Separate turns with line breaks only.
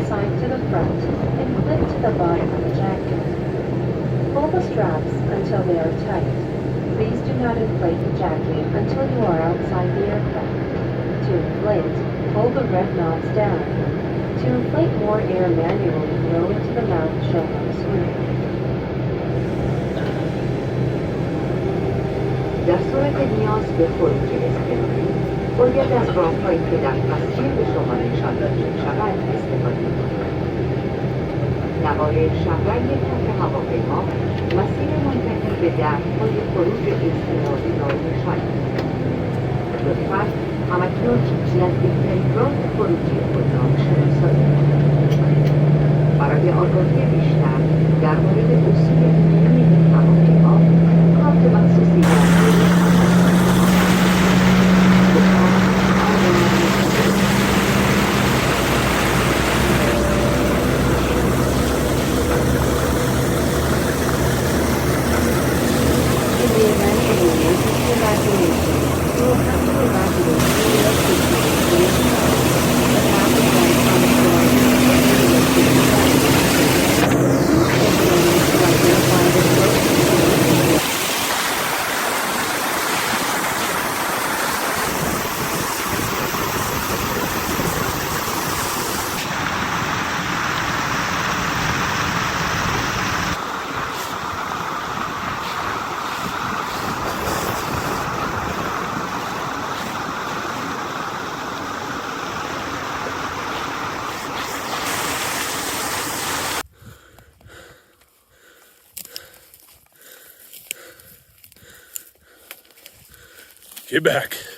outside to the front and clip to the bottom of the jacket. Pull the straps until they are tight. Please do not inflate the jacket until you are outside the aircraft. To inflate, pull the red knobs down. To inflate more air manually, blow into the mouth shown on the screen.
در صورت نیاز به خروج اضطراری باید از راههایی که در تصویر به شما نشان داده می‌شود استفاده کنید. نوار شهرنگ کف هواپیما مسیر منتهی به درهای خروج اضطراری را نشان می‌دهد. لطفاً همکنون نزدیکترین راه خروجی خود را شناسایی کنید. برای آگاهی بیشتر در مورد اصول عمومی هواپیما کارت مخصوصی
In the event of an emergency evacuation, you will have to evacuate the aircraft to the station but have the flight on the floor and to identify the closest.
Get back.